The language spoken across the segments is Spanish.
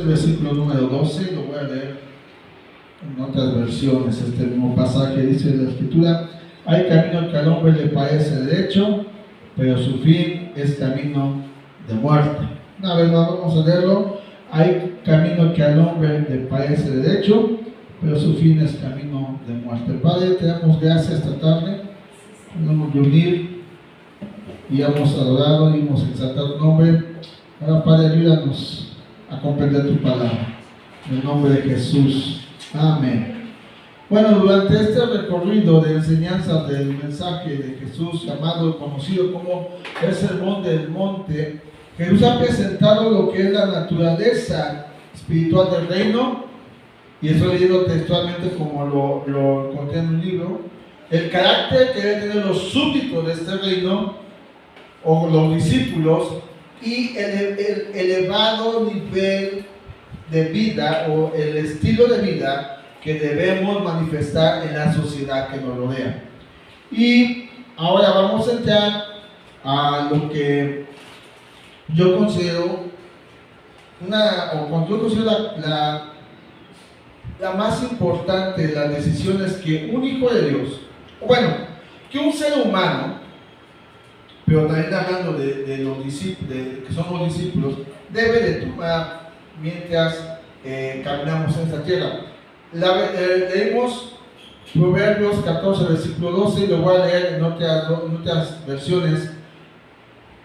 el versículo número 12, lo voy a leer en otras versiones. Este mismo pasaje dice la Escritura: hay camino que al hombre le parece derecho, pero su fin es camino de muerte. Una vez más vamos a leerlo. Hay camino que al hombre le parece derecho, pero su fin es camino de muerte. Padre, te damos gracias esta tarde. Nos de unir y hemos adorado y hemos exaltado tu nombre. Ahora, Padre, ayúdanos a comprender tu palabra. En el nombre de Jesús. Amén. Bueno, durante este recorrido de enseñanza del mensaje de Jesús, llamado, conocido como el Sermón del Monte, Jesús ha presentado lo que es la naturaleza espiritual del reino, y estoy leyendo textualmente como lo encontré en un libro, el carácter que deben tener los súbditos de este reino, o los discípulos, y el elevado nivel de vida, o el estilo de vida que debemos manifestar en la sociedad que nos rodea. Y ahora vamos a entrar a lo que yo considero la más importante de las decisiones que un hijo de Dios, que un ser humano, pero también hablando de los discípulos, que son los discípulos, debe de tomar mientras caminamos en esta tierra. Leímos Proverbios 14, versículo 12, y lo voy a leer en otras versiones.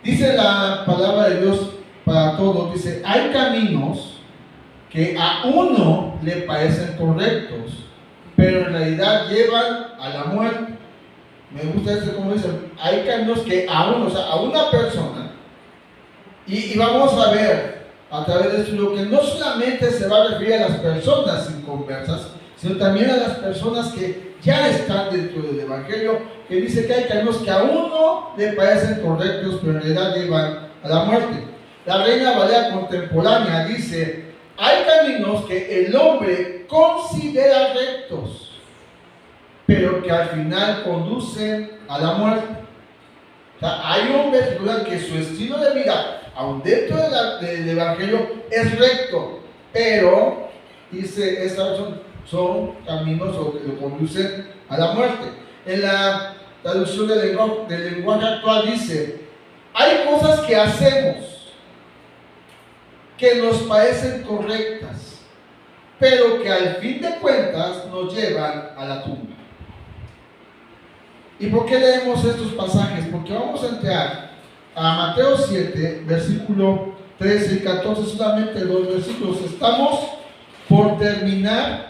Dice la palabra de Dios para todos, dice: hay caminos que a uno le parecen correctos, pero en realidad llevan a la muerte. Me gusta esto como dice: hay caminos que a uno, o sea, a una persona, y vamos a ver a través de esto lo que no solamente se va a referir a las personas inconversas, sino también a las personas que ya están dentro del Evangelio, que dice que hay caminos que a uno le parecen correctos, pero en realidad llevan a la muerte. La Reina Valera contemporánea dice: hay caminos que el hombre considera rectos, pero que al final conducen a la muerte. O sea, hay hombres que dudan que su estilo de vida, aun dentro del Evangelio, es recto, pero, dice esta versión, son caminos que lo conducen a la muerte. En la traducción del lenguaje actual dice: hay cosas que hacemos que nos parecen correctas, pero que al fin de cuentas nos llevan a la tumba. ¿Y por qué leemos estos pasajes? Porque vamos a entrar a Mateo 7, versículo 13 y 14, solamente 2 versículos. Estamos por terminar,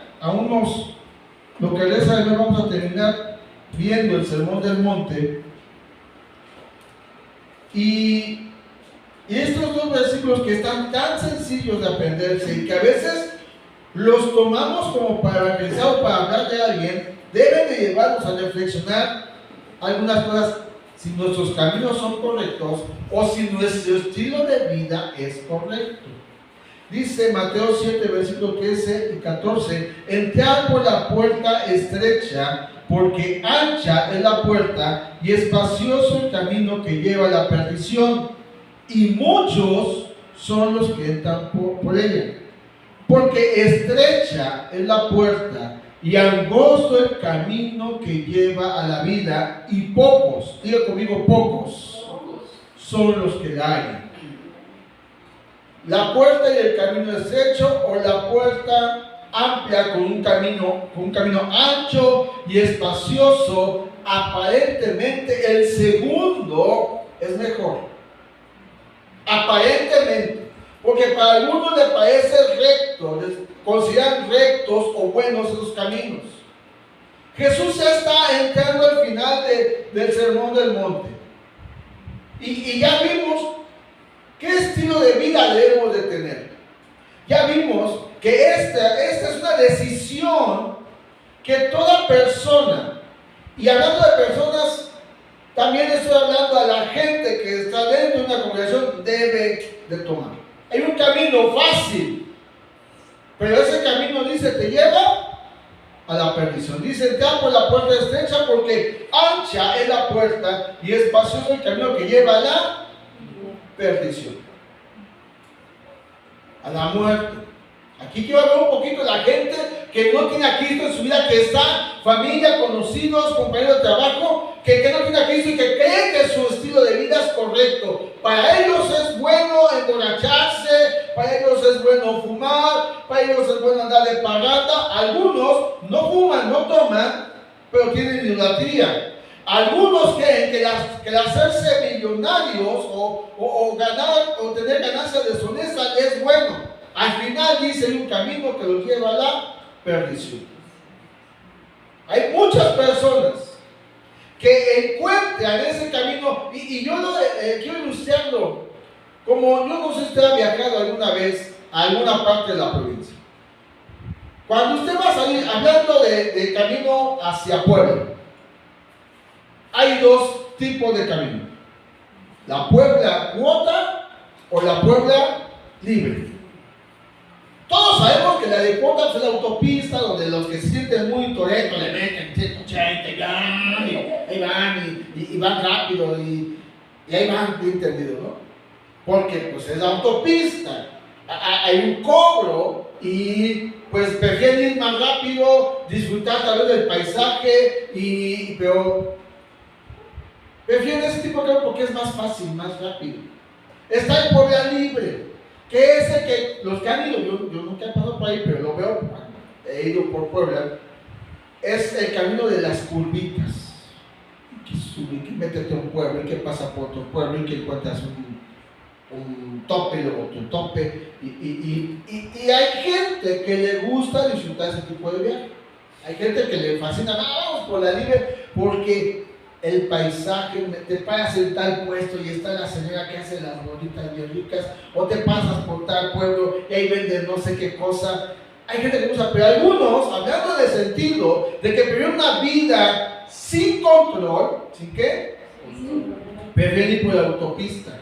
lo que les sabe, vamos a terminar viendo el Sermón del Monte. Y estos 2 versículos que están tan sencillos de aprenderse y que a veces los tomamos como para evangelizar o para hablar de alguien, deben de llevarnos a reflexionar algunas cosas, si nuestros caminos son correctos o si nuestro estilo de vida es correcto. Dice Mateo 7, versículos 13 y 14: entrad por la puerta estrecha, porque ancha es la puerta y espacioso el camino que lleva a la perdición, y muchos son los que entran por ella. Porque estrecha es la puerta y angosto el camino que lleva a la vida, y pocos, diga conmigo, pocos son los que la hallan. La puerta y el camino estrecho, o la puerta amplia con un camino ancho y espacioso. Aparentemente el segundo es mejor. Aparentemente. Porque para algunos les parece recto, les consideran rectos o buenos esos caminos. Jesús ya está entrando al final del Sermón del Monte. Y ya vimos qué estilo de vida debemos de tener. Ya vimos que esta es una decisión que toda persona, y hablando de personas, también estoy hablando a la gente que está dentro de una congregación, debe de tomar. Hay un camino fácil, pero ese camino, dice, te lleva a la perdición. Dice: entra por la puerta estrecha, porque ancha es la puerta y espacioso el camino que lleva a la perdición, a la muerte. Aquí quiero hablar un poquito de la gente que no tiene a Cristo en su vida, que está familia, conocidos, compañeros de trabajo, que no tiene a Cristo y que cree que su estilo de vida es correcto. Para ellos es bueno emborracharse, para ellos es bueno fumar, para ellos es bueno andar de parranda. Algunos no fuman, no toman, pero tienen idolatría. Algunos creen que el hacerse millonarios o ganar o tener ganancias deshonestas es bueno. Al final dice hay un camino que los lleva a la perdición. Hay muchas personas que encuentran ese camino y yo quiero ilustrarlo como yo no sé si usted ha viajado alguna vez a alguna parte de la provincia. Cuando usted va a salir hablando de camino hacia Puebla, hay dos tipos de camino: la Puebla cuota o la Puebla libre. Todos sabemos que la de cuota es la autopista donde los que se sienten muy toretos le meten 180 y van rápido y ahí van bien tendido, ¿no? Porque pues es la autopista, hay un cobro y pues prefieren ir más rápido, disfrutar tal vez del paisaje, pero prefieren ese tipo de cambio porque es más fácil, más rápido. Está el Puebla libre, que es el que los que han ido, yo nunca he pasado por ahí, pero lo veo cuando he ido por Puebla, es el camino de las curvitas. Que sube, que métete a un pueblo, y que pasa por otro pueblo, y que encuentras un tope, luego otro tope, y hay gente que le gusta disfrutar ese tipo de viaje. Hay gente que le fascina, vamos por la libre, porque el paisaje, te paras en tal puesto y está la señora que hace las bolitas bien ricas, o te pasas por tal pueblo y ahí venden no sé qué cosa. Hay gente que le gusta, pero algunos, hablando de sentido, de que prefieren una vida sin control, ¿sin qué? Prefieren ir por la autopista.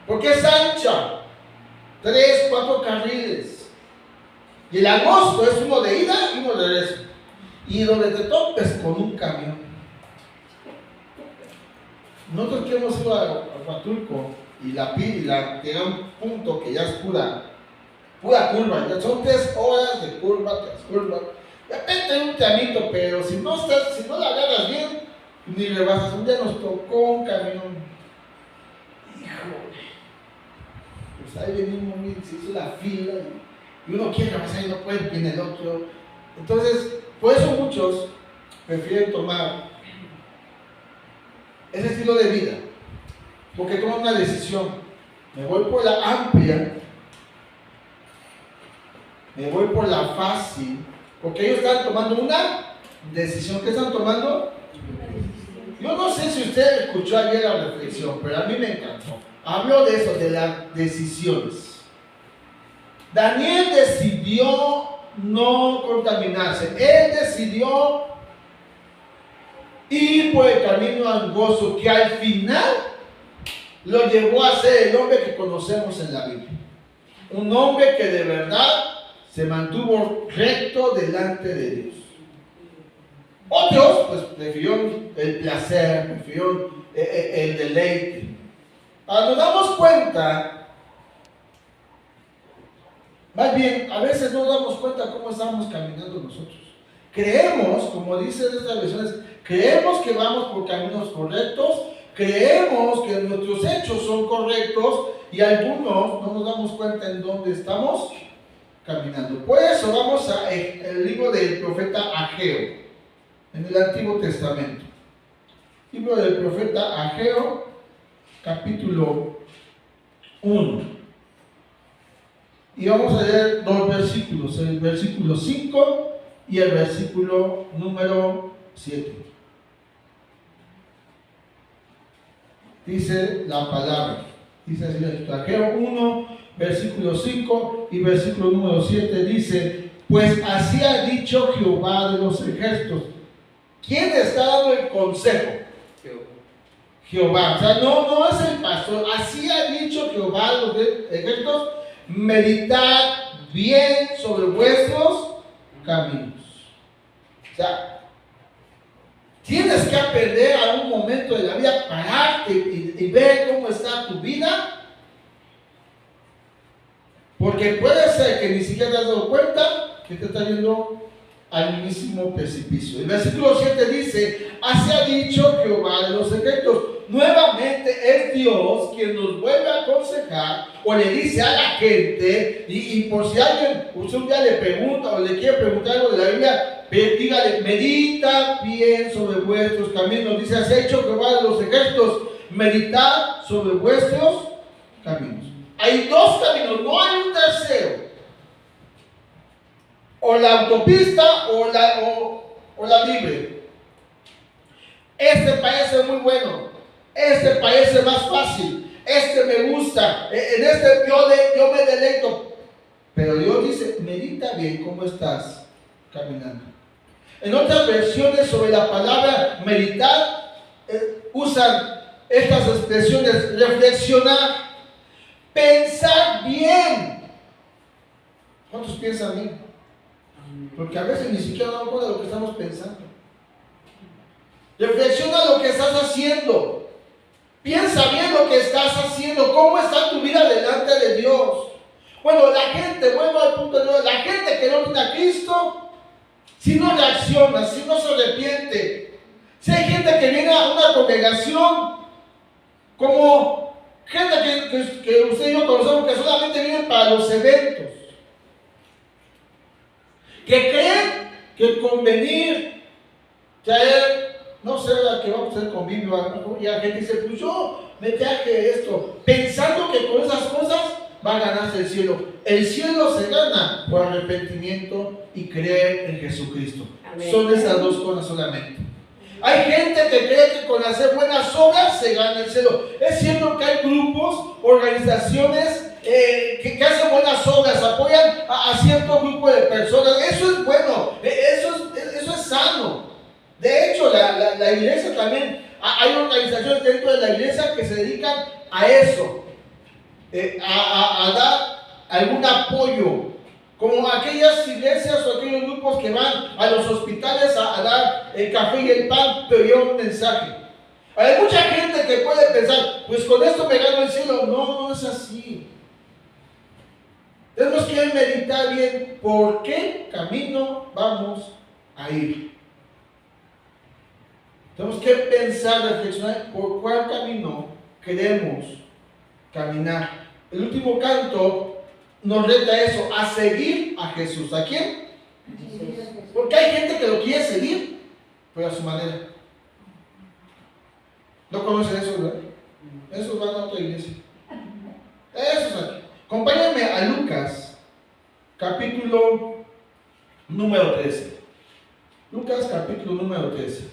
Porque es ancha, 3, 4 carriles. Y el angosto es uno de ida y uno de regreso. Y donde te topes con un camión. Nosotros que hemos ido a Huatulco y la Pídila llega a un punto que ya es pura curva, ya son 3 horas de curva tras curva. De repente hay un tramito, pero si no la agarras bien, ni le vas a un día nos tocó un camión. Híjole, pues ahí venimos, se hizo la fila y uno quiere avanzar y no puede, viene el otro. Entonces, por eso muchos prefieren tomar ese estilo de vida, porque toman una decisión: me voy por la amplia, me voy por la fácil, porque ellos están tomando una decisión. ¿Qué están tomando? Yo no sé si usted escuchó ayer la reflexión, pero a mí me encantó. Habló de eso, de las decisiones. Daniel decidió no contaminarse, él decidió ir por el camino angosto que al final lo llevó a ser el hombre que conocemos en la Biblia. Un hombre que de verdad se mantuvo recto delante de Dios. Otros, pues, prefirieron el placer, prefirieron el deleite. Nos damos cuenta, más bien, a veces no nos damos cuenta cómo estamos caminando nosotros. Creemos, como dicen estas versiones, creemos que vamos por caminos correctos, creemos que nuestros hechos son correctos y algunos no nos damos cuenta en dónde estamos caminando. Por eso vamos al libro del profeta Ageo, en el Antiguo Testamento. Libro del profeta Ageo, capítulo 1. Y vamos a leer 2 versículos, el versículo 5 y el versículo número 7. Dice la palabra, dice así el Ageo 1, versículo 5 y versículo número 7, dice: pues así ha dicho Jehová de los ejércitos. ¿Quién está dando el consejo? Jehová. O sea, no es el pastor. Así ha dicho Jehová de los ejércitos: meditad bien sobre vuestros caminos. O sea, tienes que aprender a un momento de la vida, pararte y ver cómo está tu vida Porque puede ser que ni siquiera te has dado cuenta que te está yendo al mismísimo precipicio. El versículo 7 dice: así ha dicho Jehová de los ejércitos. Nuevamente es Dios quien nos vuelve a aconsejar o le dice a la gente, y por si alguien, usted un día le pregunta o le quiere preguntar algo de la Biblia, dígale: medita bien sobre vuestros caminos. Dice: así ha dicho Jehová de los ejércitos, meditad sobre vuestros caminos. Hay dos caminos, no hay un tercero. O la autopista o la libre. Este parece muy bueno. Este parece más fácil. Este me gusta. En este yo me deleito. Pero Dios dice: medita bien cómo estás caminando. En otras versiones sobre la palabra meditar, usan estas expresiones: reflexionar, pensar bien. ¿Cuántos piensan bien? Porque a veces ni siquiera damos cuenta de lo que estamos pensando. Reflexiona lo que estás haciendo. Piensa bien lo que estás haciendo. ¿Cómo está tu vida delante de Dios? Bueno, la gente, vuelvo al punto de Dios, la gente que no tiene a Cristo, si no reacciona, si no se arrepiente, si hay gente que viene a una congregación, como gente que usted y yo conocemos, que solamente vienen para los eventos, que creen que convenir, traer, no sé, que vamos a hacer convivio, y la gente dice: pues yo me traje esto, pensando que con esas cosas va a ganarse el cielo. El cielo se gana por arrepentimiento y creer en Jesucristo. Amén. Son esas dos cosas solamente. Hay gente que cree que con hacer buenas obras se gana el cielo. Es cierto que hay grupos, organizaciones que hacen buenas obras, apoyan a cierto grupo de personas. Eso es bueno, eso es sano. De hecho, la iglesia también, hay organizaciones dentro de la iglesia que se dedican a eso, a dar algún apoyo, como aquellas iglesias o aquellos grupos que van a los hospitales a dar el café y el pan, pero llevan un mensaje. Hay mucha gente que puede pensar: pues con esto me gano el cielo. No es así. Tenemos que meditar bien por qué camino vamos a ir. Tenemos que pensar, reflexionar por cuál camino queremos caminar. El último canto nos reta eso, a seguir a Jesús. ¿A quién? Porque hay gente que lo quiere seguir, pero a su manera. ¿No conocen eso, verdad? Esos van a otra iglesia. Esos aquí. Acompáñenme a Lucas, capítulo número 13. Lucas, capítulo número 13.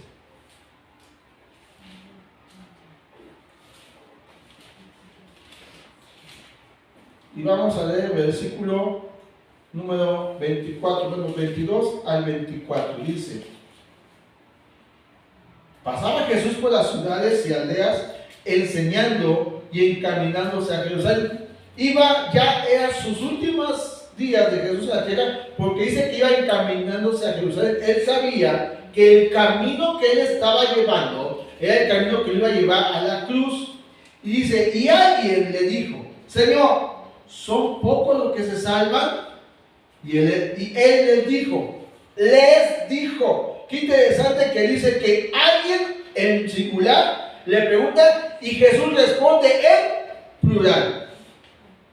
Y vamos a leer el versículo número 24, bueno, 22 al 24. Dice: pasaba Jesús por las ciudades y aldeas, enseñando y encaminándose a Jerusalén. Eran sus últimos días de Jesús en la tierra, porque dice que iba encaminándose a Jerusalén. Él sabía que el camino que él estaba llevando era el camino que lo iba a llevar a la cruz. Y dice: y alguien le dijo: Señor, ¿son pocos los que se salvan? Y él les dijo, qué interesante que dice que alguien en singular le pregunta y Jesús responde en plural: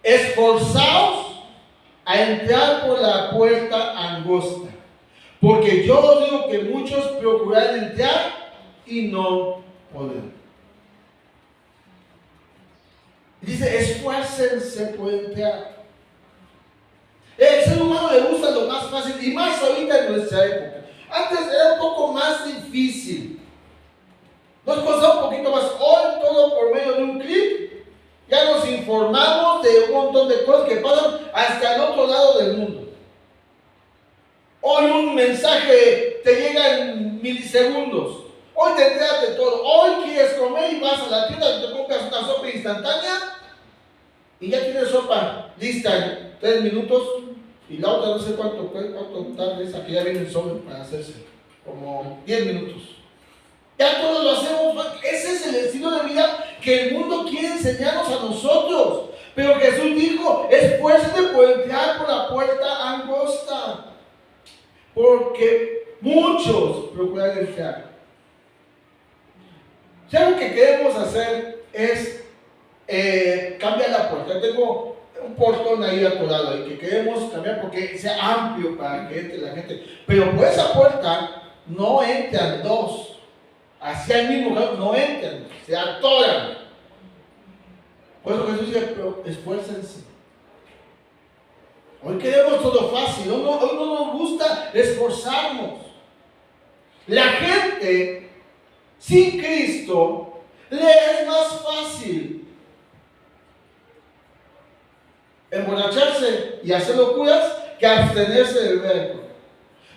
esforzaos a entrar por la puerta angosta, porque yo os digo que muchos procurarán entrar y no podrán. Dice: esfuércense por entrar. El ser humano le gusta lo más fácil, y más ahorita en nuestra época. Antes era un poco más difícil. Nos costaba un poquito más. Hoy todo por medio de un clic ya nos informamos de un montón de cosas que pasan hasta el otro lado del mundo. Hoy un mensaje te llega en milisegundos. Hoy te enteras de todo. Hoy quieres comer y vas a la tienda y te compras una sopa instantánea y ya tienes sopa lista en 3 minutos, y la otra no sé cuánto tarda esa que ya viene el sobre para hacerse, como 10 minutos. Ya todos lo hacemos. Ese es el estilo de vida que el mundo quiere enseñarnos a nosotros. Pero Jesús dijo, esfuércense por entrar por la puerta angosta, porque muchos procuran entrar. Si algo que queremos hacer es cambiar la puerta. Tengo un portón ahí atorado ahí que queremos cambiar porque sea amplio para que entre la gente. Pero por esa puerta no entran dos. Hacia el mismo lugar no entran, se atoran. Por eso Jesús dice, pero esfuércense. Hoy queremos todo fácil, hoy no nos gusta esforzarnos. La gente sin Cristo le es más fácil emborracharse y hacer locuras que abstenerse del verbo.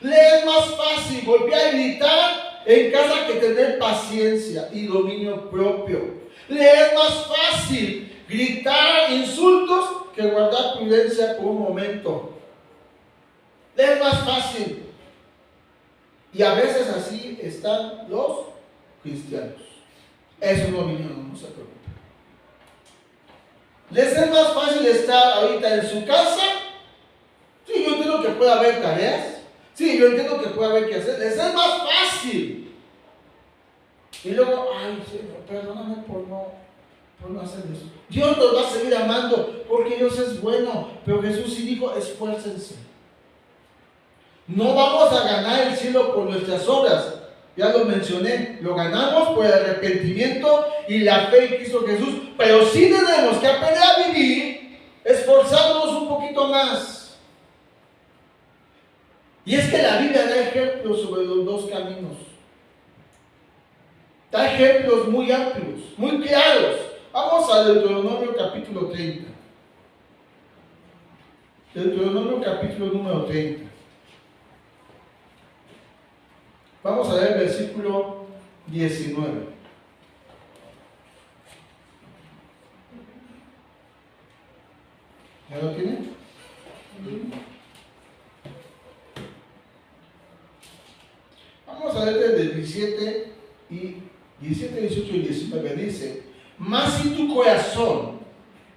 Le es más fácil golpear y gritar en casa que tener paciencia y dominio propio. Le es más fácil gritar insultos que guardar prudencia por un momento. Le es más fácil. Y a veces así están los cristianos. Eso es dominio, no se preocupen. ¿Les es más fácil estar ahorita en su casa? Sí, yo entiendo que puede haber tareas. Sí, yo entiendo que puede haber que hacer. Les es más fácil. Y luego, ay, Señor, perdóname por no hacer eso. Dios nos va a seguir amando porque Dios es bueno. Pero Jesús sí dijo, esfuércense. No vamos a ganar el cielo por nuestras obras. Ya lo mencioné, lo ganamos por el arrepentimiento y la fe en Cristo Jesús. Pero sí tenemos que aprender a vivir esforzándonos un poquito más. Y es que la Biblia da ejemplos sobre los dos caminos. Da ejemplos muy amplios, muy claros. Vamos a Deuteronomio capítulo 30. Deuteronomio capítulo número 30. Vamos a ver el versículo 19. ¿Ya lo tienen? Vamos a ver desde el 17, 18 y 19. Dice, mas si tu corazón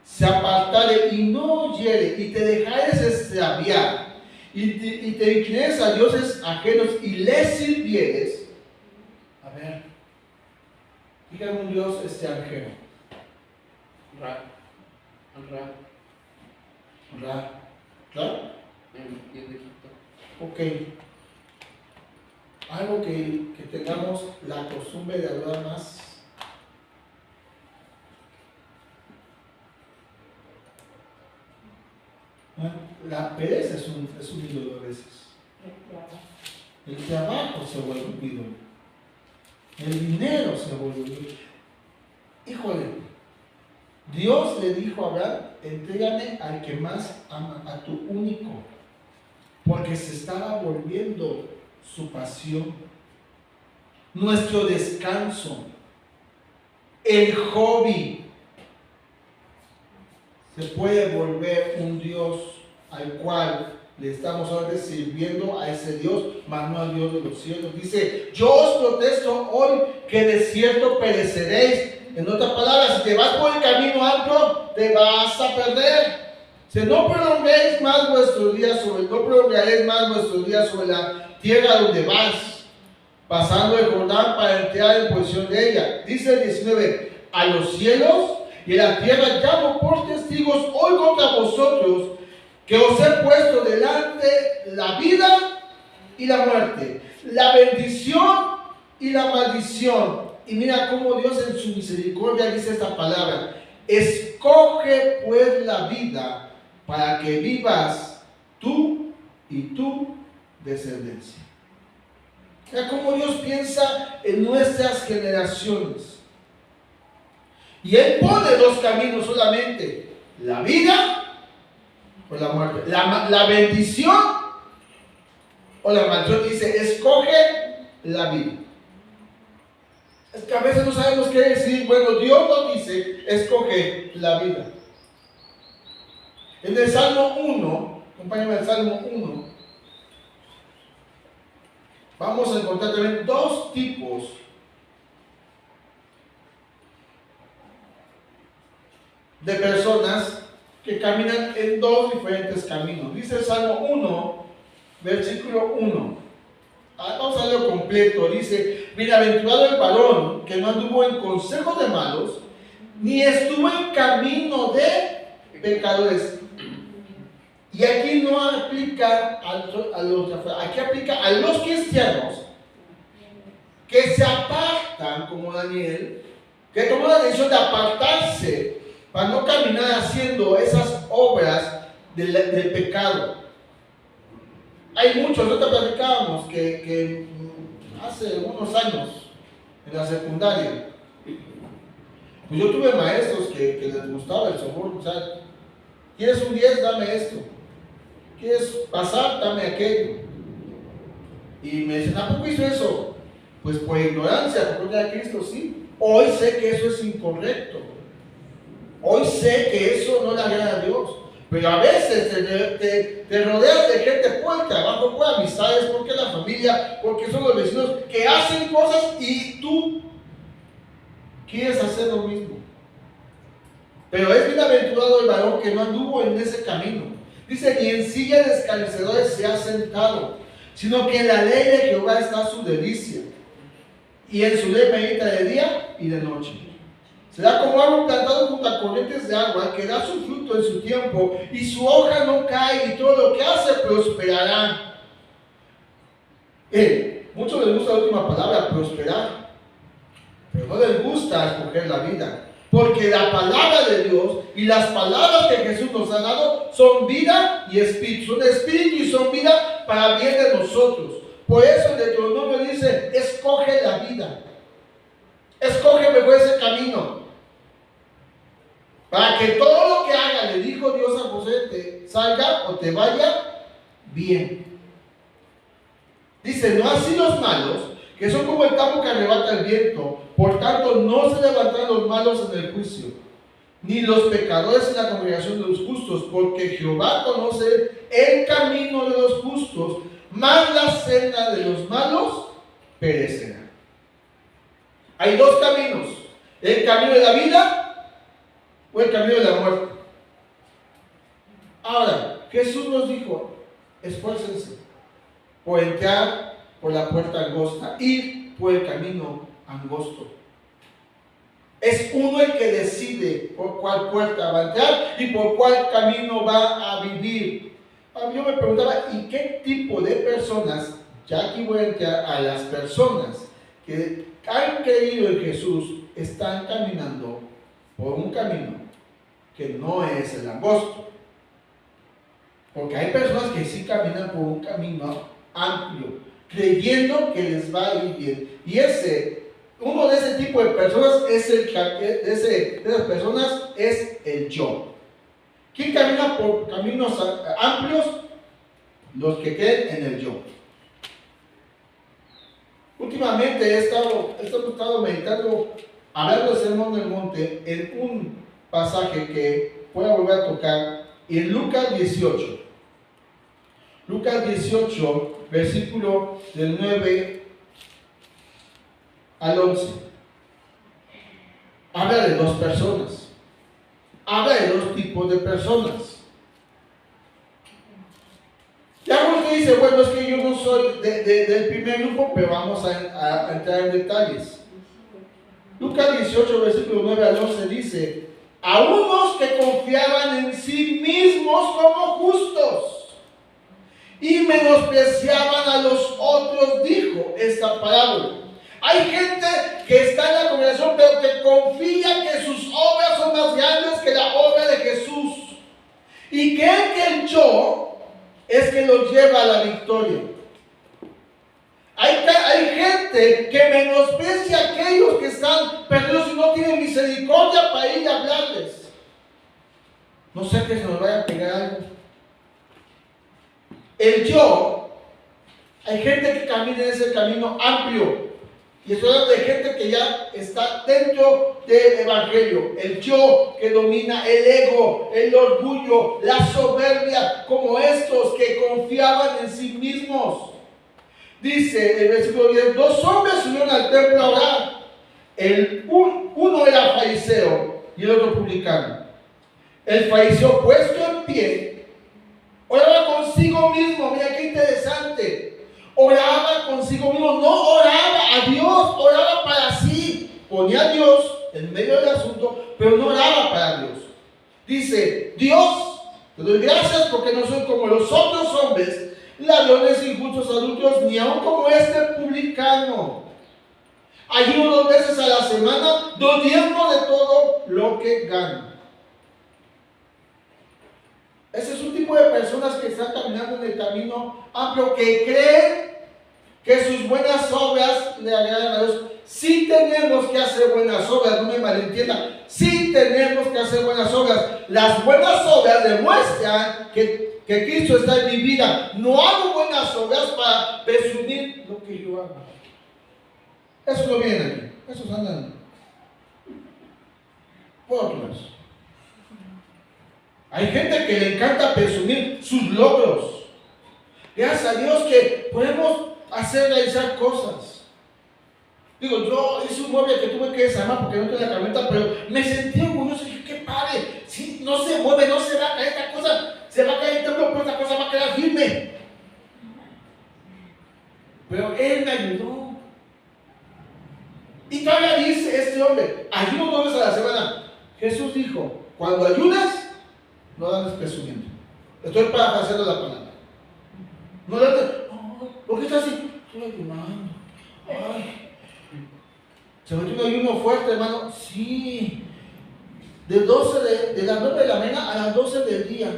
se apartare y no oyere y te dejares extraviar y te inclines a dioses ajenos y les sirvieres. A ver, dígame un dios extranjero. Ra. ¿Ra? En Egipto. Ok. Algo que tengamos la costumbre de adorar más. La pereza es un ídolo a veces. El trabajo se vuelve un ídolo. El dinero se vuelve un ídolo. Híjole, Dios le dijo a Abraham, entrégame al que más ama, a tu único, porque se estaba volviendo su pasión, nuestro descanso, el hobby. Se puede volver un Dios al cual le estamos ahora sirviendo a ese Dios, mas no al Dios de los cielos. Dice, yo os protesto hoy que de cierto pereceréis. En otras palabras, si te vas por el camino amplio, te vas a perder. Si no prolonguéis más vuestros días no prolongaréis más vuestros días sobre la tierra donde vas, pasando el Jordán para entrar en posición de ella. Dice el 19, a los cielos y la tierra llamo por testigos hoy contra vosotros, que os he puesto delante la vida y la muerte, la bendición y la maldición. Y mira cómo Dios en su misericordia dice esta palabra: escoge pues la vida para que vivas tú y tu descendencia. Mira cómo Dios piensa en nuestras generaciones. Y Él pone dos caminos solamente: la vida o la muerte, la bendición o la maldición. Dice, escoge la vida. Es que a veces no sabemos qué decir. Bueno, Dios nos dice, escoge la vida. En el Salmo 1, acompáñame al Salmo 1, vamos a encontrar también dos tipos de personas que caminan en dos diferentes caminos. Dice el Salmo 1, versículo 1. Vamos a leerlo completo. Dice: bienaventurado el varón que no anduvo en consejo de malos, ni estuvo en camino de pecadores. Y aquí no aplica a los, aquí aplica a los cristianos que se apartan, como Daniel, que tomó la decisión de apartarse para no caminar haciendo esas obras del pecado. Hay muchos, nosotros platicábamos que hace unos años en la secundaria, pues yo tuve maestros que les gustaba el soborno. O sea, ¿quieres un 10? Dame esto. ¿Quieres pasar? Dame aquello. Y me dicen: ¿a poco hizo eso? Pues por ignorancia, por culpa de Cristo, sí. Hoy sé que eso es incorrecto. Hoy sé que eso no le agrada a Dios. Pero a veces te rodeas de gente por el trabajo, por amistades, porque la familia, porque son los vecinos que hacen cosas y tú quieres hacer lo mismo. Pero es bienaventurado el varón que no anduvo en ese camino. Dice: ni en silla de escarnecedores se ha sentado, sino que en la ley de Jehová está su delicia, y en su ley medita de día y de noche. Será como árbol plantado junto a corrientes de agua, que da su fruto en su tiempo, y su hoja no cae, y todo lo que hace prosperará. Muchos les gusta la última palabra, prosperar, pero no les gusta escoger la vida. Porque la palabra de Dios y las palabras que Jesús nos ha dado son vida y espíritu. Son espíritu y son vida para bien de nosotros. Por eso el Deuteronomio dice: escoge la vida. Escoge mejor ese camino. Para que todo lo que haga, le dijo Dios a José, te salga o te vaya bien. Dice: no así los malos, que son como el campo que arrebata el viento. Por tanto, no se levantarán los malos en el juicio, ni los pecadores en la congregación de los justos, porque Jehová conoce el camino de los justos, mas la senda de los malos perecerá. Hay dos caminos: el camino de la vida o el camino de la muerte. Ahora, Jesús nos dijo: esfuércense por entrar por la puerta angosta, ir por el camino angosto. Es uno el que decide por cuál puerta va a entrar y por cuál camino va a vivir. Yo me preguntaba: ¿y qué tipo de personas? Ya aquí voy a entrar a las personas que han creído en Jesús, están caminando por un camino que no es el angosto. Porque hay personas que sí caminan por un camino amplio, creyendo que les va a ir bien. Y uno de ese tipo de personas es esas personas es el yo. ¿Quién camina por caminos amplios? Los que creen en el yo. Últimamente he estado meditando, hablando del Sermón del Monte, en un pasaje que voy a volver a tocar, en Lucas 18. Lucas 18, versículo del 9 al 11. Habla de dos personas. Habla de dos tipos de personas. Ya uno dice: bueno, es que yo no soy del primer grupo, pero vamos a entrar en detalles. Lucas 18, versículo 9 al 11 dice: a unos que confiaban en sí mismos como justos y menospreciaban a los otros, dijo esta parábola. Hay gente que está en la congregación, pero que confía que sus obras son más grandes que la obra de Jesús, y creen que el yo es que los lleva a la victoria. Hay gente que menosprecia a aquellos que están perdidos y no tienen misericordia para ir a hablarles. No sé que se nos vaya a pegar algo. El yo, hay gente que camina en ese camino amplio. Y estoy hablando de gente que ya está dentro del evangelio. El yo que domina el ego, el orgullo, la soberbia, como estos que confiaban en sí mismos. Dice el versículo 10: dos hombres subieron al templo a orar. Uno era fariseo y el otro publicano. El fariseo puesto en pie, oraba consigo mismo. Mira qué interesante. Oraba consigo mismo, no oraba a Dios, oraba para sí. Ponía a Dios en medio del asunto, pero no oraba para Dios. Dice, Dios, te doy gracias porque no soy como los otros hombres, ladrones, injustos, adultos, ni aun como este publicano. Ayuno 2 veces a la semana, doy diezmo de todo lo que gano. Ese es un tipo de personas que están caminando en el camino amplio, que creen que sus buenas obras le agradan a Dios. Sí tenemos que hacer buenas obras, no me malentiendan. Sí tenemos que hacer buenas obras. Las buenas obras demuestran que Cristo está en mi vida. No hago buenas obras para presumir lo que yo hago. Eso no viene aquí. Esos andan por otros. Hay gente que le encanta presumir sus logros. Gracias a Dios que podemos realizar cosas. Digo, yo hice un mueble que tuve que desarmar porque no tenía la camioneta, pero me sentí orgulloso y dije, qué padre. Si no se mueve, no se va a caer esta cosa, se va a caer el templo, pero esta cosa va a quedar firme. Pero Él me ayudó. Y todavía dice este hombre, ayuno 2 veces a la semana. Jesús dijo, cuando ayunas, no andes presumiendo. Estoy parafraseando la palabra. No andes, ¿por qué estás así? Estoy ayunando. Ay. ¿Se metió un ayuno fuerte, hermano? Sí. De las 9 de la mañana a las 12 del día.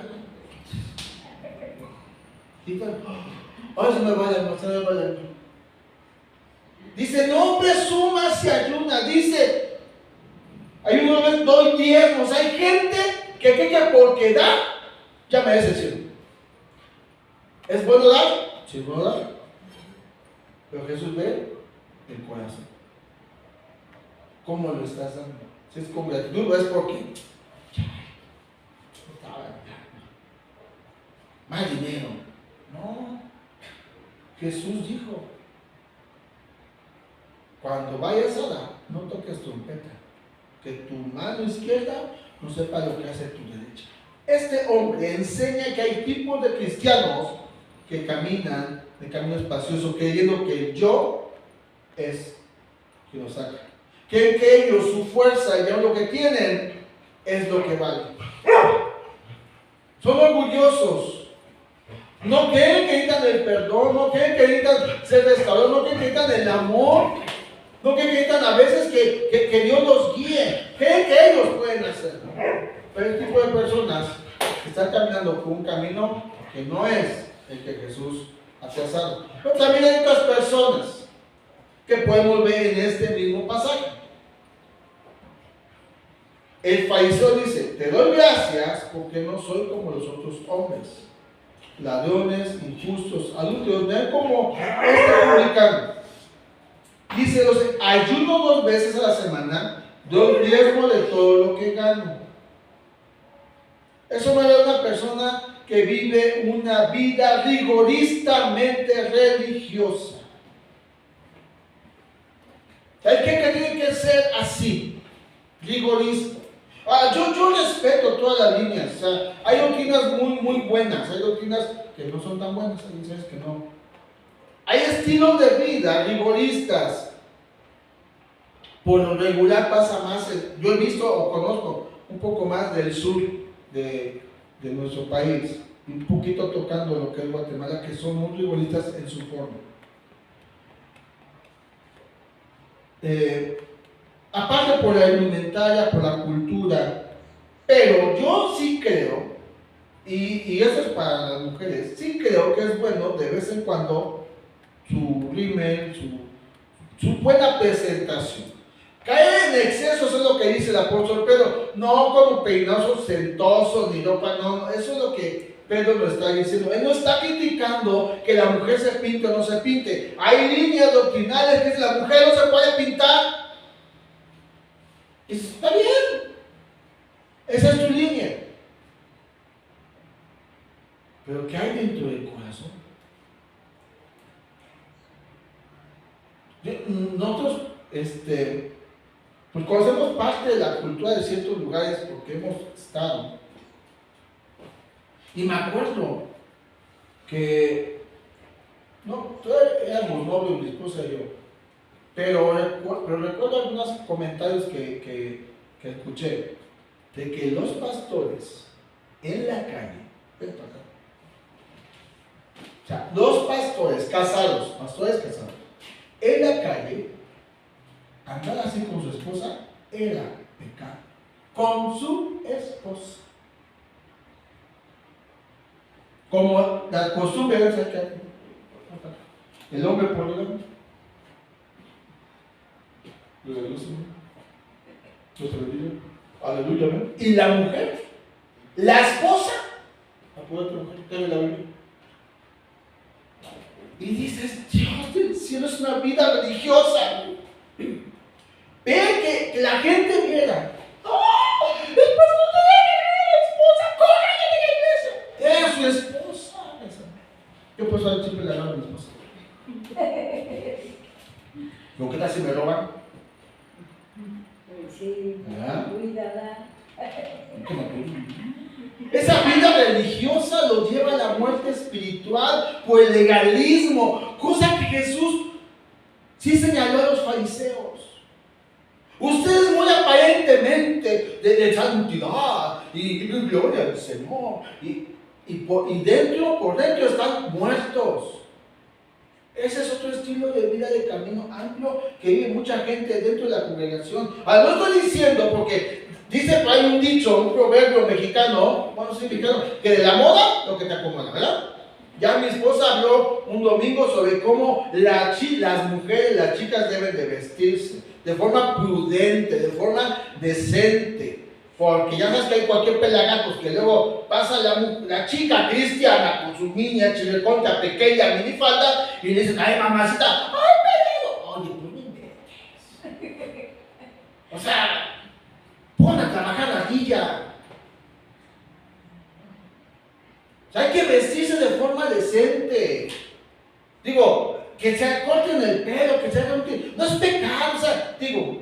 Ay, se me vaya. Dice, no presumas si ayunas. Dice, ayuno vez doy diezmos. Hay gente que porque da, ya merece el cielo. ¿Es bueno dar? Sí, es bueno dar. Pero Jesús ve el corazón. ¿Cómo lo estás dando? Si es con gratitud o es porque más dinero. No. Jesús dijo, cuando vayas a dar, no toques trompeta, que tu mano izquierda no sepa lo que hace tu derecha. Este hombre enseña que hay tipos de cristianos que caminan de camino espacioso, creyendo que el yo es quien los saca. Que ellos, su fuerza y lo que tienen es lo que vale. Son orgullosos. No creen que necesitan el perdón, no creen que necesitan ser restaurados, no creen que necesitan el amor, no creen que necesitan a veces que Dios los guíe. Creen que ellos pueden hacerlo. Pero este tipo de personas están caminando por un camino que no es el que Jesús ha trazado. Pero también hay otras personas que podemos ver en este mismo pasaje. El fariseo dice, te doy gracias porque no soy como los otros hombres, ladrones, injustos, adúlteros, no como este publicano. Dice, ayuno 2 veces a la semana, doy diezmo de todo lo que gano. Eso me da una persona que vive una vida rigoristamente religiosa. Hay que tiene que ser así, rigorista. Yo respeto todas las líneas. O sea, hay doctrinas muy buenas, hay doctrinas que no son tan buenas, hay doctrinas que no. Hay estilos de vida rigoristas. Por lo regular pasa más, yo he visto o conozco un poco más del sur de nuestro país, un poquito tocando lo que es Guatemala, que son muy rigoristas en su forma. Aparte por la alimentaria, por la cultura, pero yo sí creo, y eso es para las mujeres, sí creo que es bueno de vez en cuando su rímel, su buena presentación. Caer en excesos es lo que dice el apóstol Pedro, no como peinados ostentosos ni ropa, no, eso es lo que Pedro lo está diciendo. Él no está criticando que la mujer se pinte o no se pinte. Hay líneas doctrinales que dicen la mujer no se puede pintar. Y está bien, esa es tu línea. Pero ¿qué hay dentro del corazón? Nosotros, pues conocemos parte de la cultura de ciertos lugares porque hemos estado. Y me acuerdo que, no, todavía éramos novios, mi esposa y yo, pero recuerdo algunos comentarios que escuché, de que los pastores en la calle, ven para acá, o sea, los pastores casados, en la calle, andar así con su esposa era pecado. Con su esposa. Como la costumbre era que el hombre polígamo. Aleluya. Y la mujer, la esposa, apúrate mujer, dame la Biblia. Y dices, Dios del cielo, es una vida religiosa. Ve que la gente viera. ¡Oh! ¡El pastor de la esposa! ¡Corre de la iglesia! ¡Es su esposa! Yo por eso siempre le agarro a mi esposa. ¿Lo que tal si me roban? Sí, cuídala. Esa vida religiosa lo lleva a la muerte espiritual por el legalismo, cosa que Jesús sí señaló a los fariseos. Ustedes muy aparentemente de santidad y gloria al Señor y por dentro están muertos. Ese es otro estilo de vida de camino amplio que vive mucha gente dentro de la congregación. Ahora, no estoy diciendo porque dice por ahí un dicho, un proverbio mexicano, bueno, sí, mexicano, que de la moda lo que te acomoda, ¿verdad? Ya mi esposa habló un domingo sobre cómo las mujeres, las chicas deben de vestirse de forma prudente, de forma decente. Porque ya sabes que hay cualquier pelagatos que luego pasa la chica cristiana con su niña chileconta pequeña minifalda y le dicen, ay mamacita, ay pelado. Oye, pues no inventes. O sea, pon a trabajar aquí ya. O sea, hay que vestirse de forma decente. Digo, que se corten el pelo, que se hagan no es pecado, o sea, digo,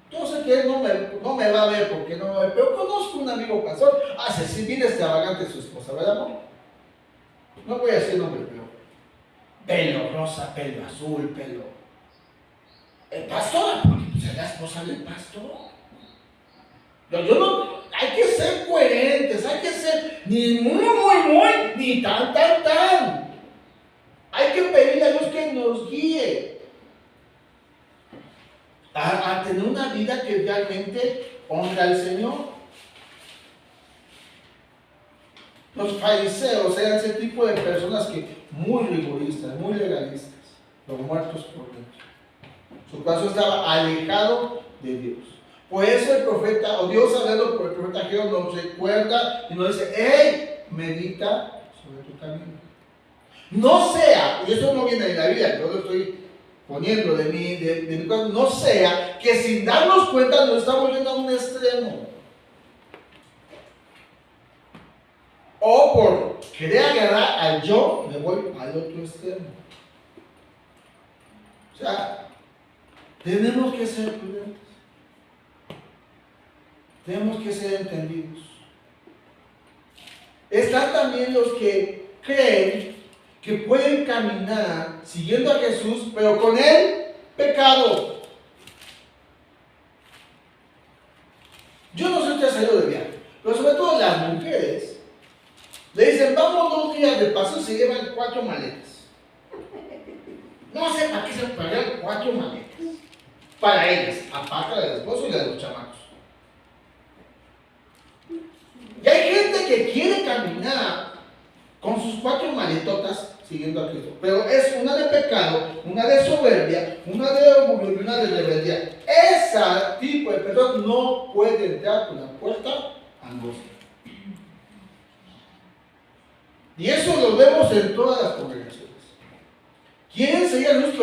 yo sé que él no me va a ver porque no me ve, pero conozco un amigo pastor, hace si bien extravagante su esposa, ¿verdad, amor? No voy a decir nombre, pero pelo rosa, pelo azul, pelo. El pastor, porque pues es la esposa del pastor. Yo no, hay que ser coherentes, hay que ser ni muy, ni tan. Hay que pedirle a Dios que nos guíe a tener una vida que realmente honra al Señor. Los fariseos eran ese tipo de personas que muy rigoristas, muy legalistas, los muertos por dentro. Su corazón estaba alejado de Dios. Por eso el profeta, o Dios hablando por el profeta Ageo, nos recuerda y nos dice, ¡hey! Medita sobre tu camino. No sea, y eso no viene de la Biblia, yo lo estoy poniendo de mi corazón, no sea que sin darnos cuenta nos estamos yendo a un extremo. O por querer agarrar al yo, me voy al otro extremo. O sea, tenemos que ser prudentes. Tenemos que ser entendidos. Están también los que creen que pueden caminar siguiendo a Jesús, pero con el pecado. Yo no sé si usted ha salido de viaje, pero sobre todo las mujeres le dicen, vamos 2 días de paso y se llevan 4 maletas. No sé para qué se pagan 4 maletas. Para ellas, aparte del esposo y de los chamacos. Y hay gente que quiere caminar con sus 4 maletotas siguiendo a Cristo. Pero es una de pecado, una de soberbia, una de orgullo y una de rebeldía. Ese tipo de personas no puede entrar por la puerta angosta. Y eso lo vemos en todas las congregaciones. Quieren seguir a Dios,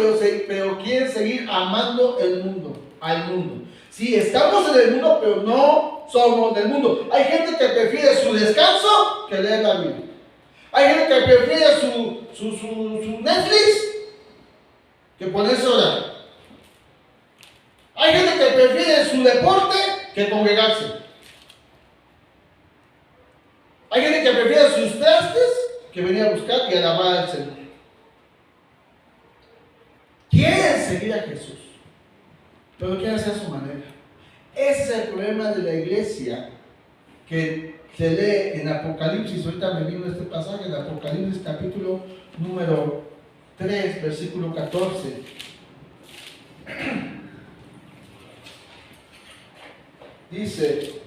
pero quieren seguir amando el mundo, al mundo. Sí, estamos en el mundo, pero no somos del mundo. Hay gente que prefiere su descanso que leer la Biblia. Hay gente que prefiere su Netflix que ponerse a orar. Hay gente que prefiere su deporte que congregarse. Hay gente y alabar al Señor. Quieren seguir a Jesús, pero lo quieren hacer a su manera. Ese es el problema de la iglesia que se lee en Apocalipsis. Ahorita me vino este pasaje de Apocalipsis capítulo número 3, versículo 14. Dice,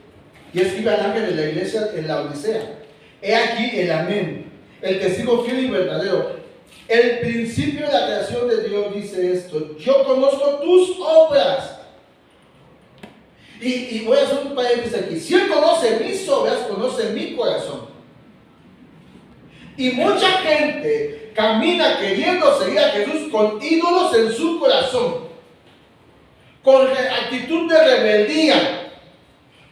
y escribe al ángel de la iglesia en la Odisea: he aquí el amén, el testigo fiel y verdadero, el principio de la creación de Dios, dice esto: yo conozco tus obras. Y voy a hacer un paréntesis aquí. Si Él conoce mis obras, conoce mi corazón. Y mucha gente camina queriendo seguir a Jesús con ídolos en su corazón, con actitud de rebeldía,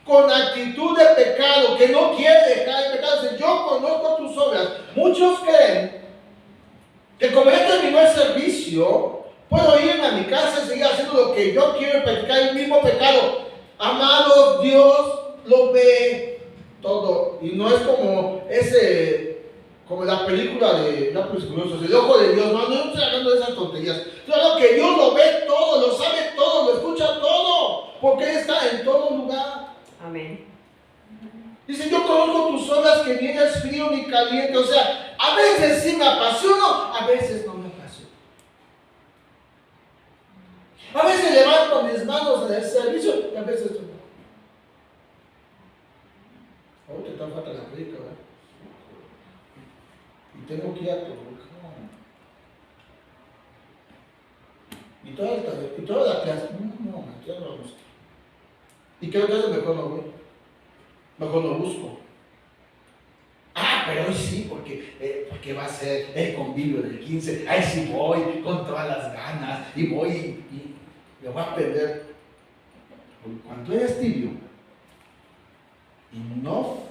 con actitud de pecado, que no quiere dejar el pecado. Dice, yo conozco tus obras. Muchos creen que como ya terminó el servicio, puedo irme a mi casa y seguir haciendo lo que yo quiero, practicar el mismo pecado. Amados, Dios lo ve todo. Y no es como la película de Rápidos y Furiosos, el ojo de Dios. No estoy hablando de esas tonterías. Estoy hablando que Dios lo ve todo, lo sabe todo, lo escucha todo, porque Él está en todo lugar. Amén. Dice, yo conozco tus obras, que ni eres frío ni caliente. O sea, a veces sí me apasiono, a veces no me apasiono. A veces levanto mis manos en el servicio y a veces no. Ahorita está falta la predica, ¿verdad? Y tengo que ir a Toluca. Y toda la clase. No, ya no vamos. ¿Y qué hace? Mejor no voy. Mejor no busco. Pero hoy sí, porque va a ser el convivio del 15. Ahí sí voy con todas las ganas y voy y le voy a perder. Porque cuando eres tibio y no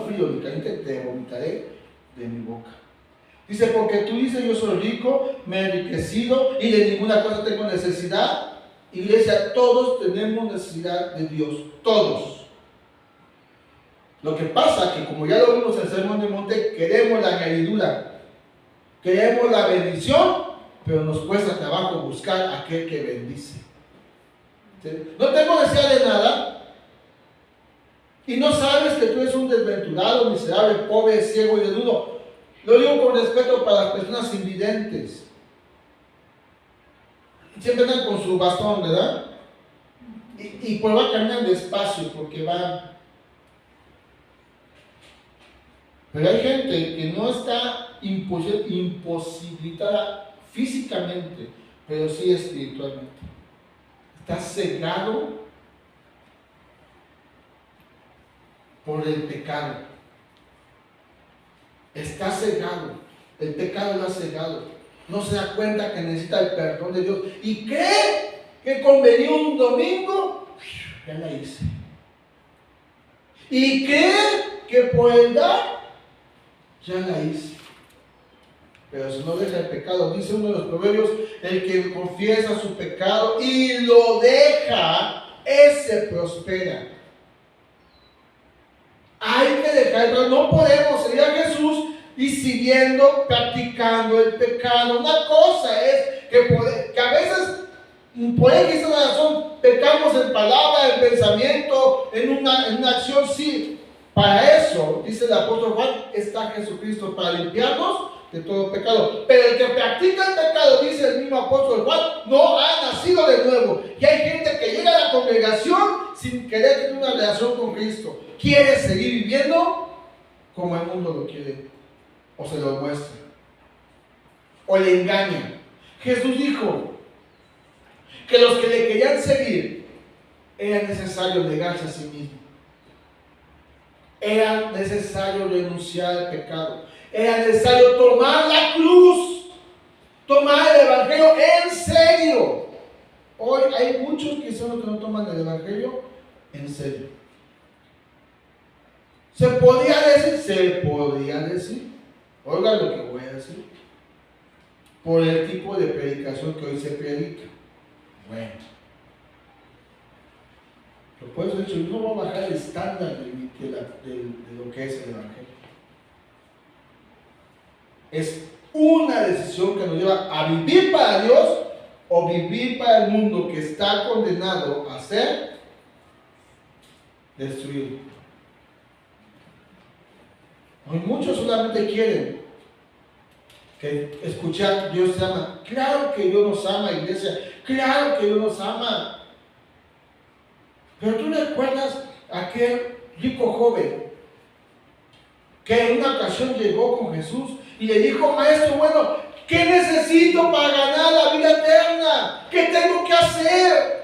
frío ni caliente, te vomitaré de mi boca. Dice, porque tú dices, yo soy rico, me he enriquecido y de ninguna cosa tengo necesidad. Iglesia, todos tenemos necesidad de Dios, todos. Lo que pasa que, como ya lo vimos en el Sermón del Monte, queremos la añadidura, queremos la bendición, pero nos cuesta trabajo buscar a aquel que bendice. ¿Sí? No tengo necesidad de nada y no sabes que tú eres un desventurado, miserable, pobre, ciego y desnudo. Lo digo con respeto para las personas invidentes. Siempre andan con su bastón, ¿verdad? Y pues va caminando despacio porque va. Pero hay gente que no está imposibilitada físicamente, pero sí espiritualmente. Está cegado por el pecado. Está cegado. El pecado lo ha cegado. No se da cuenta que necesita el perdón de Dios. Y cree que con venir un domingo, ya la hice. Y cree que por el dar, ya la hice. Pero si no deja el pecado, dice uno de los proverbios, el que confiesa su pecado y lo deja, ese prospera. Hay que dejar, pero no podemos seguir a Jesús y siguiendo, practicando el pecado. Una cosa es que a veces, por X razón, pecamos en palabra, en pensamiento, en una acción, sí. Para eso, dice el apóstol Juan, está Jesucristo, para limpiarnos de todo pecado. Pero el que practica el pecado, dice el mismo apóstol Juan, no ha nacido de nuevo. Y hay gente que llega a la congregación sin querer tener una relación con Cristo. Quiere seguir viviendo como el mundo lo quiere, o se lo muestra, o le engaña. Jesús dijo que los que le querían seguir era necesario negarse a sí mismo. Era necesario renunciar al pecado. Era necesario tomar la cruz, tomar el evangelio en serio. Hoy hay muchos cristianos que no toman el evangelio en serio. Se podría decir, oiga lo que voy a decir, por el tipo de predicación que hoy se predica. Bueno, por eso he dicho, yo no voy a bajar el estándar de lo que es el evangelio. Es una decisión que nos lleva a vivir para Dios o vivir para el mundo que está condenado a ser destruido. Hoy muchos solamente quieren que escuchar Dios te ama. Claro que Dios nos ama, iglesia. Claro que Dios nos ama. Pero tú recuerdas a aquel rico joven que en una ocasión llegó con Jesús y le dijo: maestro, bueno, ¿qué necesito para ganar la vida eterna? ¿Qué tengo que hacer?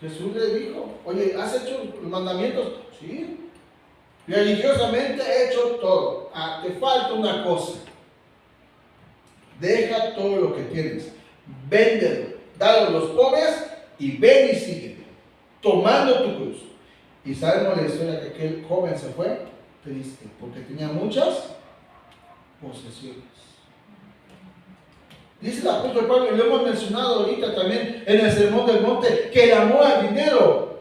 Jesús le dijo: oye, ¿has hecho los mandamientos? Sí. Religiosamente he hecho todo. Te falta una cosa. Deja todo lo que tienes. Véndelo. Dalo a los pobres y ven y sígueme. Tomando tu cruz. Y sabemos la historia que aquel joven se fue triste porque tenía muchas posesiones. Dice el apóstol Pablo, y lo hemos mencionado ahorita también en el Sermón del Monte, que el amor al dinero,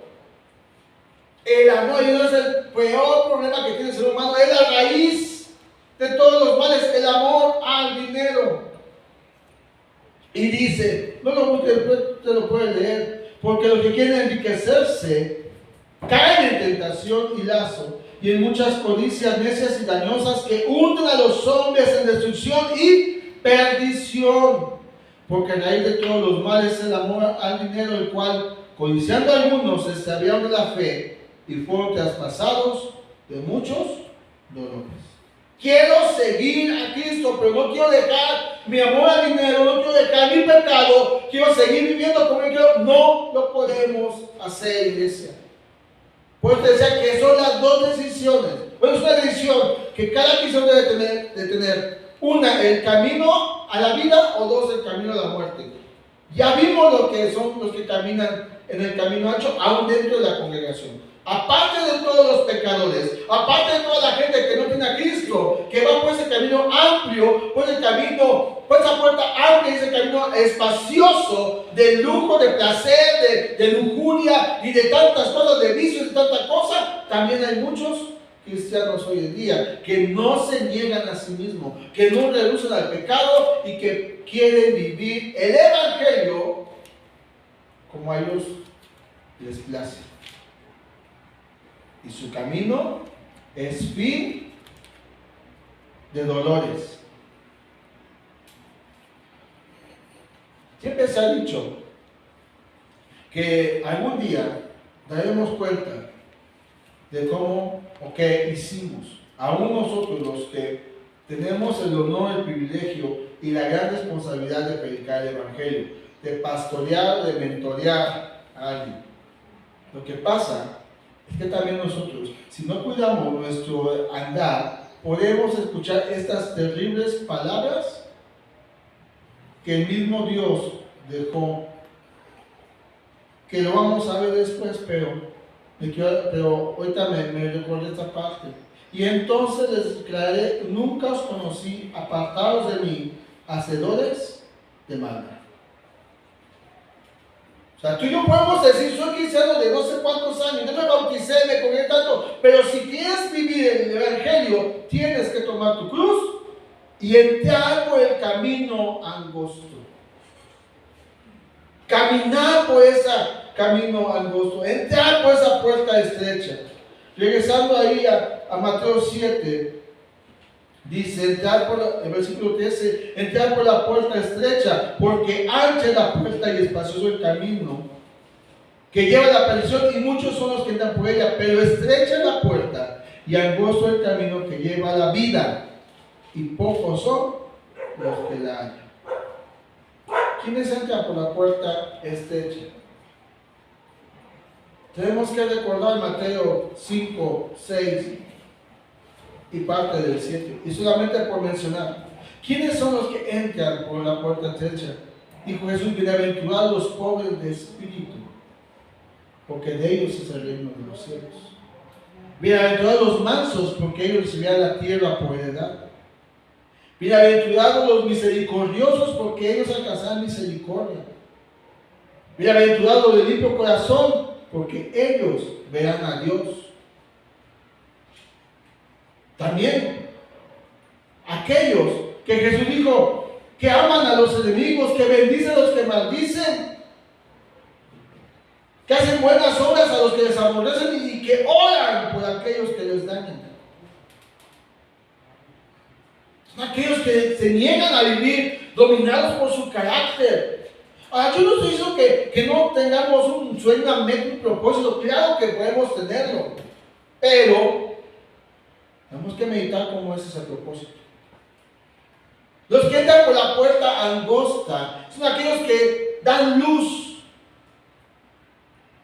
el amor al dinero es el peor problema que tiene el ser humano, es la raíz de todos los males, el amor al dinero. Y dice, no lo busques, después te lo puedes leer, porque los que quieren enriquecerse caen en tentación y lazo, y en muchas codicias necias y dañosas que hunden a los hombres en destrucción y perdición. Porque a raíz de todos los males es el amor al dinero, el cual, codiciando a algunos, se extraviaron de la fe y fueron traspasados de muchos dolores. Quiero seguir a Cristo, pero no quiero dejar mi amor al dinero, no quiero dejar mi pecado, quiero seguir viviendo como yo quiero. No lo podemos hacer, iglesia. Por eso te decía que son las dos decisiones. Bueno, es una decisión que cada cristiano debe tener. Una, el camino a la vida, o dos, el camino a la muerte. Ya vimos lo que son los que caminan en el camino ancho, aún dentro de la congregación. Aparte de todos los pecadores, aparte de toda la gente que no tiene a Cristo, que va por ese camino amplio, por ese camino, por esa puerta amplia, ese camino espacioso de lujo, de placer, de lujuria y de tantas cosas, de vicios y tanta cosa, también hay muchos cristianos hoy en día que no se niegan a sí mismos, que no reducen al pecado y que quieren vivir el evangelio como a ellos les place. Y su camino es fin de dolores. Siempre se ha dicho que algún día daremos cuenta de cómo o qué hicimos. Aún nosotros, los que tenemos el honor, el privilegio y la gran responsabilidad de predicar el evangelio, de pastorear, de mentorear a alguien. Lo que pasa es que también nosotros, si no cuidamos nuestro andar, podemos escuchar estas terribles palabras que el mismo Dios dejó, que lo vamos a ver después, pero ahorita me recordé esta parte. Y entonces les declaré: nunca os conocí, apartados de mí, hacedores de maldad. O sea, tú y yo podemos decir: soy cristiano de no sé cuántos años, yo me bauticé, me congregué tanto, pero si quieres vivir el evangelio, tienes que tomar tu cruz y entrar por el camino angosto. Caminar por ese camino angosto, entrar por esa puerta estrecha. Regresando ahí a Mateo 7, dice: entrar por el versículo 13, entrar por la puerta estrecha, porque ancha es la puerta y espacioso el camino que lleva a la perdición, y muchos son los que entran por ella, pero estrecha es la puerta y angosto el camino que lleva a la vida, y pocos son los que la hallan. ¿Quiénes entran por la puerta estrecha? Tenemos que recordar Mateo 5, 6 y parte del 7. Y solamente por mencionar, ¿quiénes son los que entran por la puerta estrecha? Dijo Jesús: bienaventurados los pobres de espíritu, porque de ellos es el reino de los cielos. Bienaventurados los mansos, porque ellos recibirán la tierra por heredad. Bienaventurados los misericordiosos, porque ellos alcanzarán misericordia. Bienaventurados los de limpio corazón, porque ellos verán a Dios. También Aquellos que Jesús dijo que aman a los enemigos, que bendicen a los que maldicen, que hacen buenas obras a los que les aborrecen y que oran por aquellos que les dañan. Son aquellos que se niegan a vivir dominados por su carácter. Yo no estoy diciendo que no tengamos un sueño, una meta, un propósito. Claro que podemos tenerlo, pero tenemos que meditar cómo es ese propósito. Los que entran por la puerta angosta son aquellos que dan luz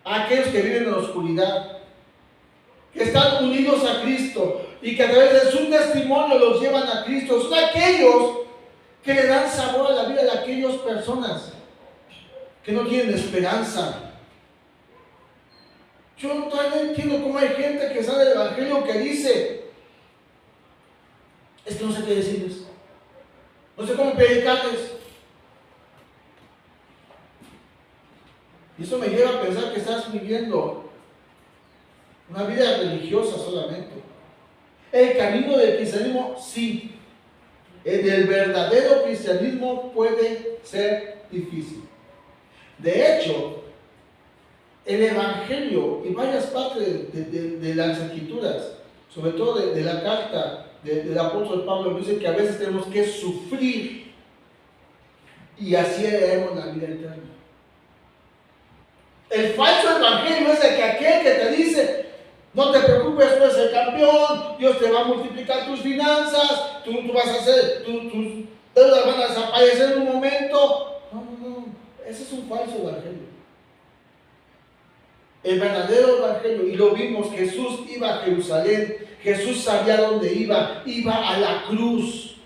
a aquellos que viven en la oscuridad, que están unidos a Cristo y que a través de su testimonio los llevan a Cristo. Son aquellos que le dan sabor a la vida de aquellas personas que no tienen esperanza. Yo todavía no entiendo cómo hay gente que sale del Evangelio que dice: es que no sé qué decirles, no sé cómo predicarles. Y eso me lleva a pensar que estás viviendo una vida religiosa solamente. El camino del cristianismo, sí. El del verdadero cristianismo puede ser difícil. De hecho, el Evangelio y varias partes de las Escrituras, sobre todo de la carta del apóstol Pablo, dice que a veces tenemos que sufrir y así heredemos la vida eterna. El falso evangelio es el que aquel que te dice: no te preocupes, tú eres el campeón, Dios te va a multiplicar tus finanzas, tú vas a hacer, tus deudas van a desaparecer en un momento. No, ese es un falso evangelio. El verdadero evangelio, y lo vimos, Jesús iba a Jerusalén, Jesús sabía dónde iba a la cruz.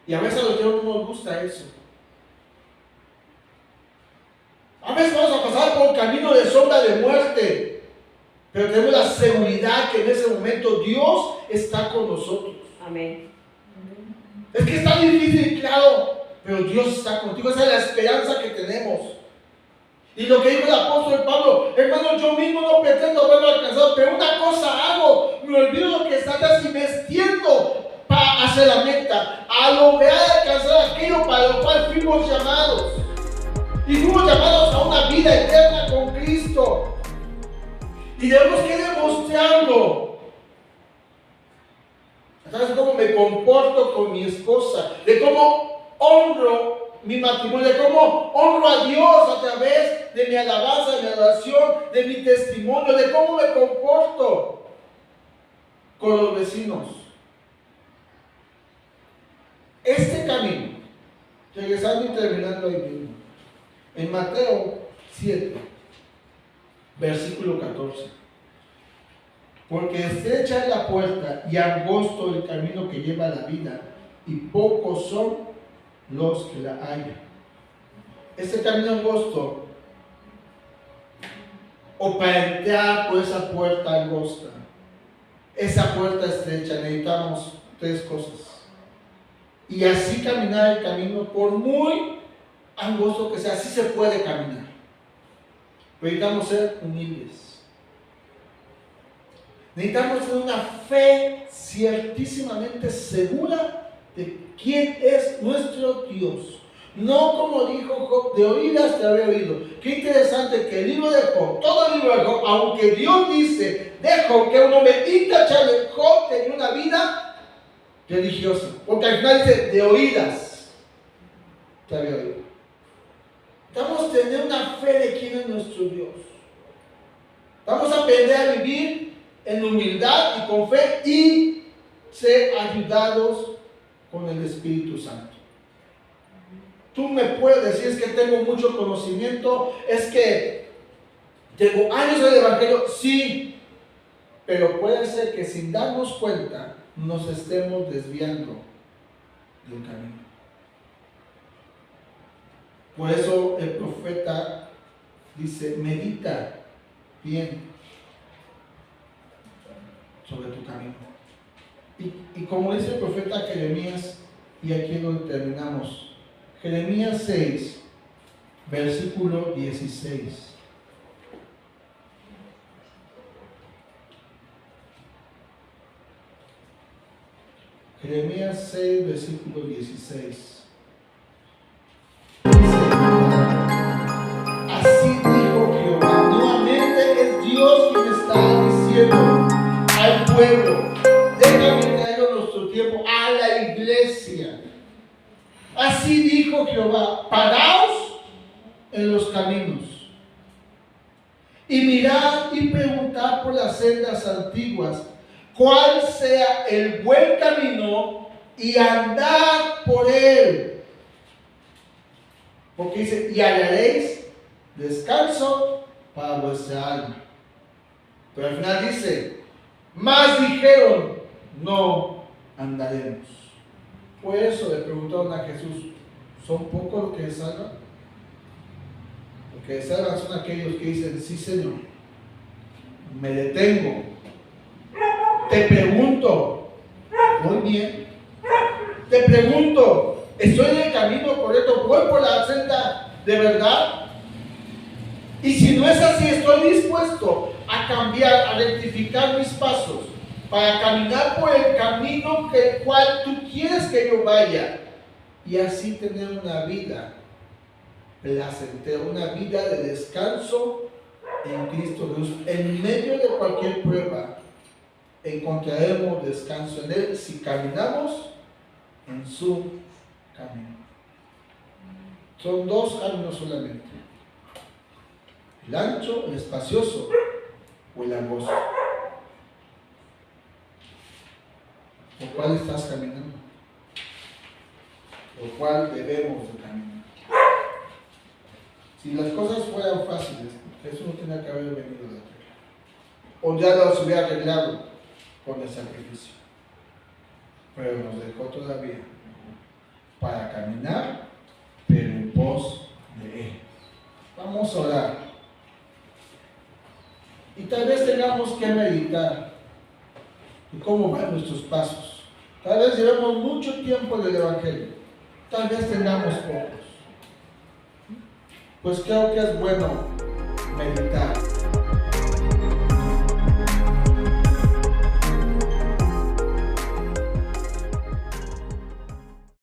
Y a veces a los que no nos gusta eso. A veces vamos a pasar por un camino de sombra de muerte, pero tenemos la seguridad que en ese momento Dios está con nosotros. Amén. Es que está difícil, claro, pero Dios está contigo. Esa es la esperanza que tenemos. Y lo que dijo el apóstol Pablo: hermano, yo mismo no pretendo haberlo alcanzado, pero una cosa hago, me olvido lo que está atrás y me extiendo para hacer la meta, a lograr alcanzar aquello para lo cual fuimos llamados. Y fuimos llamados a una vida eterna con Cristo. Y tenemos que demostrarlo. ¿Sabes cómo me comporto con mi esposa? De cómo honro mi matrimonio, de cómo honro a Dios a través de mi alabanza, de mi adoración, de mi testimonio, de cómo me comporto con los vecinos. Este camino, regresando y terminando ahí mismo, en Mateo 7, versículo 14. Porque estrecha es la puerta y angosto el camino que lleva a la vida, y pocos son los que la hallan. Este camino angosto, o para entrar por esa puerta angosta, esa puerta estrecha, necesitamos tres cosas. Y así caminar el camino, por muy angosto que sea, así se puede caminar. Pero necesitamos ser humildes. Necesitamos tener una fe ciertísimamente segura de quién es nuestro Dios. No como dijo Job: de oídas te había oído. Qué interesante que el libro de Job, todo el libro de Job, aunque Dios dice de Job que un hombre intachable, Job tenía una vida religiosa. Porque al final dice: de oídas te había oído. Vamos a tener una fe de quién es nuestro Dios. Vamos a aprender a vivir en humildad y con fe y ser ayudados con el Espíritu Santo. Tú me puedes decir: es que tengo mucho conocimiento, es que tengo años en el Evangelio. Sí, pero puede ser que sin darnos cuenta nos estemos desviando del camino. Por eso el profeta dice: medita bien sobre tu camino. Y como dice el profeta Jeremías, y aquí es donde terminamos, Jeremías 6, versículo 16. Jeremías 6, versículo 16. Así dijo Jehová. Nuevamente es Dios quien está diciendo al pueblo: déjame traer nuestro tiempo a la iglesia. Así dijo Jehová: paraos en los caminos y mirad y preguntad por las sendas antiguas cuál sea el buen camino, y andad por él. Porque dice: y hallaréis descanso para vuestra alma. Pero al final dice: más dijeron, no andaremos. Por eso le preguntaron a Jesús: ¿son pocos los que se salvan? Los que se salvan son aquellos que dicen: sí, Señor, me detengo, te pregunto, muy bien, te pregunto, ¿estoy en el camino correcto? ¿Voy por la senda de verdad? Y si no es así, estoy dispuesto a cambiar, a rectificar mis pasos para caminar por el camino que el cual tú quieres que yo vaya, y así tener una vida placentera, una vida de descanso en Cristo Jesús. En medio de cualquier prueba encontraremos descanso en Él si caminamos en su camino. Son dos caminos solamente: el ancho, el espacioso, o el angosto. ¿Por cuál estás caminando? ¿Por cuál debemos de caminar? Si las cosas fueran fáciles, Jesús no tenía que haber venido de la tierra, o ya las hubiera arreglado con el sacrificio. Pero nos dejó todavía para caminar, pero en pos de Él. Vamos a orar. Y tal vez tengamos que meditar en cómo van nuestros pasos. Tal vez llevemos mucho tiempo del Evangelio, tal vez tengamos pocos. Pues creo que es bueno meditar.